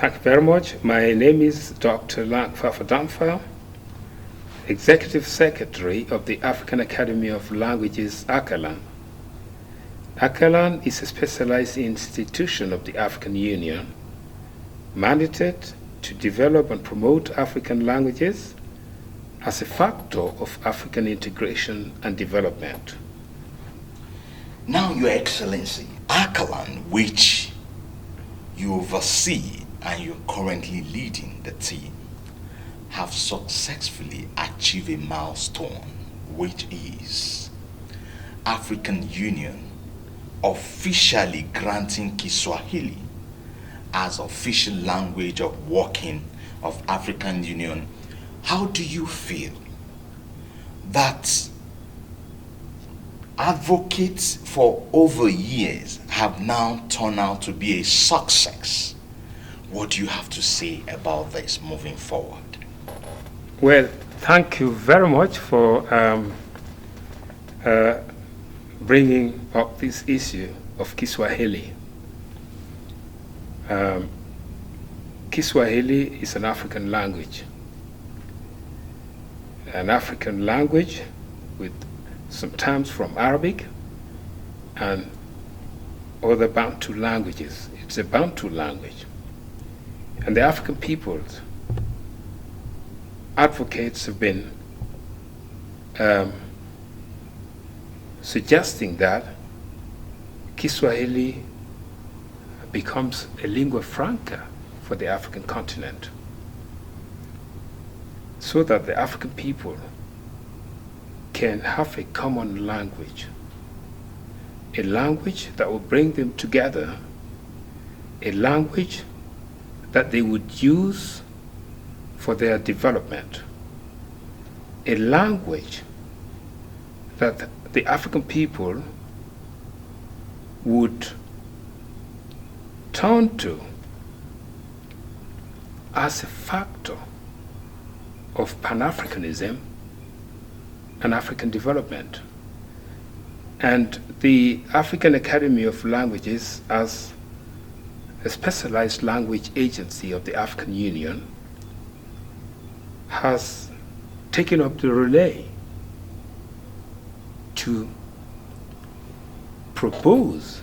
Thank you very much. My name is Dr. Dampha, Executive Secretary of the African Academy of Languages, ACALAN. ACALAN is a specialized institution of the African Union, mandated to develop and promote African languages as a factor of African integration and development. Now, Your Excellency, ACALAN, which you oversee and you're currently leading the team, have successfully achieved a milestone, which is African Union officially granting Kiswahili as official language of working of African Union. How do you feel that advocates for over years have now turned out to be a success? What do you have to say about this moving forward? Well, thank you very much for bringing up this issue of Kiswahili. Kiswahili is an African language with some terms from Arabic and other Bantu languages. It's a Bantu language. And the African peoples, advocates have been suggesting that Kiswahili becomes a lingua franca for the African continent, so that the African people can have a common language, a language that will bring them together, a language that they would use for their development, a language that the African people would turn to as a factor of Pan-Africanism and African development. And the African Academy of Languages, as a specialized language agency of the African Union, has taken up the relay to propose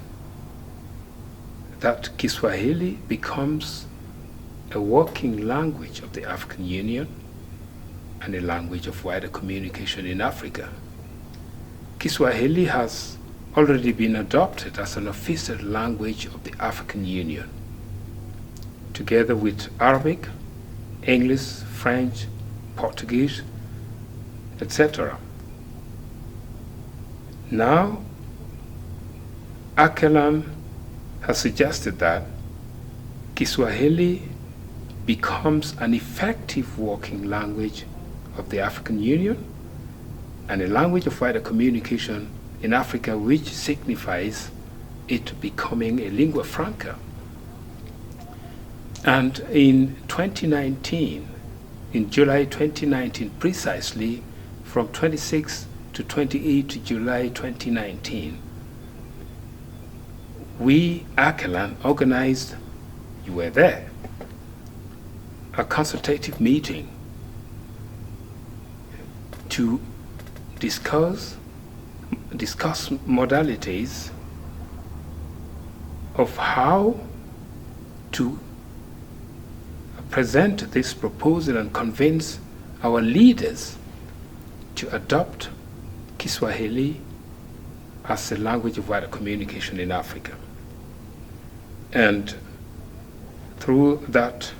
that Kiswahili becomes a working language of the African Union and a language of wider communication in Africa. Kiswahili has already been adopted as an official language of the African Union, together with Arabic, English, French, Portuguese, etc. Now, ACALAN has suggested that Kiswahili becomes an effective working language of the African Union and a language of wider communication in Africa, which signifies it becoming a lingua franca. And in 2019, in July 2019, precisely from 26 to 28 July 2019, we, ACALAN, organized, you were there, a consultative meeting to discuss modalities of how to present this proposal and convince our leaders to adopt Kiswahili as a language of wider communication in Africa. And through that,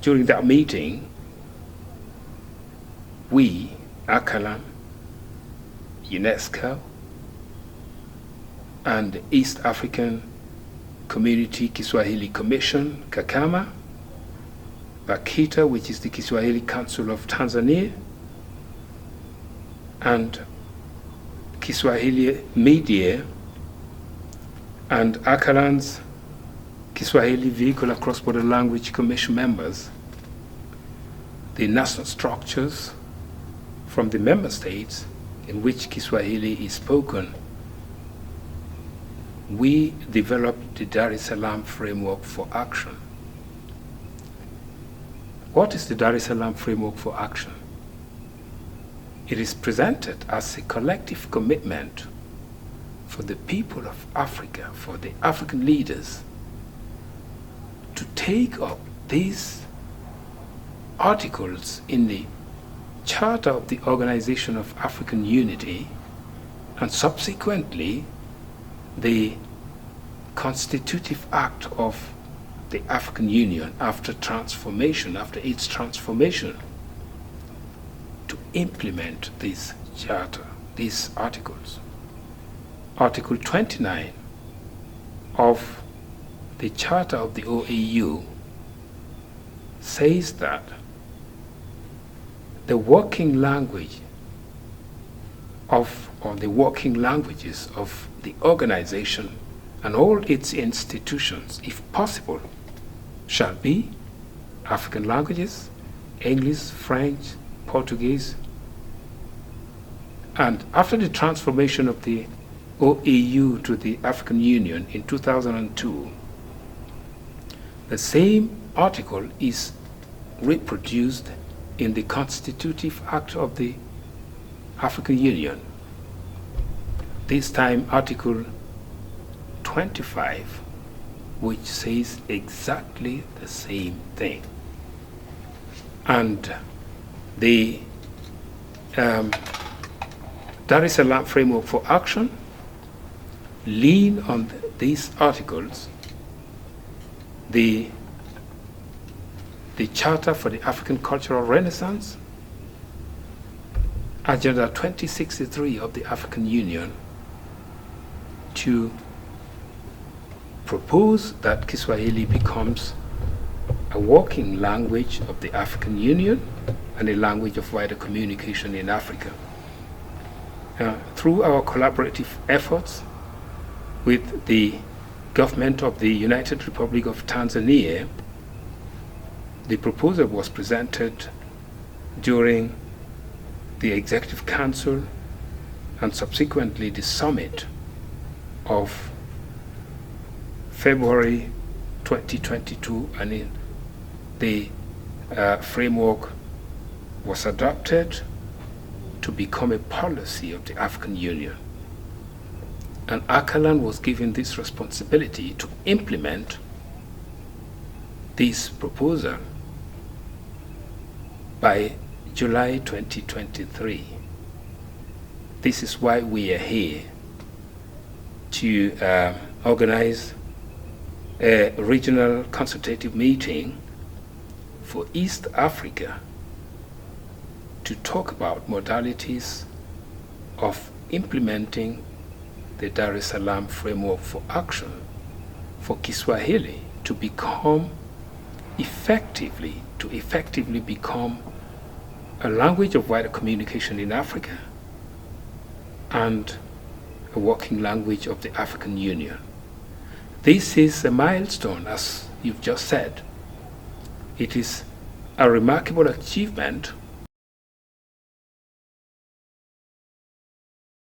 during that meeting, we, ACALAN, UNESCO, and East African Community Kiswahili Commission, KAKAMA, BAKITA, which is the Kiswahili Council of Tanzania, and Kiswahili Media, and ACALAN's Kiswahili Vehicular Cross-Border Language Commission members, the national structures from the member states in which Kiswahili is spoken, we developed the Dar es Salaam Framework for Action, What is the Dar es Salaam Framework for Action? It is presented as a collective commitment for the people of Africa, for the African leaders, to take up these articles in the Charter of the Organization of African Unity and subsequently the Constitutive Act of the African Union after its transformation, to implement this charter, these articles. Article 29 of the Charter of the OAU says that the working language or the working languages of the organization and all its institutions, if possible, shall be African languages, English, French, Portuguese. And after the transformation of the OAU to the African Union in 2002, the same article is reproduced in the Constitutive Act of the African Union. This time Article 25, which says exactly the same thing. And the Dar es Salaam Framework for Action lean on these articles, the Charter for the African Cultural Renaissance, Agenda 2063 of the African Union, to propose that Kiswahili becomes a working language of the African Union and a language of wider communication in Africa. Through our collaborative efforts with the government of the United Republic of Tanzania, the proposal was presented during the Executive Council and subsequently the summit of February 2022, and in the framework was adopted to become a policy of the African Union. And ACALAN was given this responsibility to implement this proposal by July 2023. This is why we are here, to organize a regional consultative meeting for East Africa to talk about modalities of implementing the Dar es Salaam Framework for Action for Kiswahili to effectively become a language of wider communication in Africa and a working language of the African Union. This is a milestone, as you've just said. It is a remarkable achievement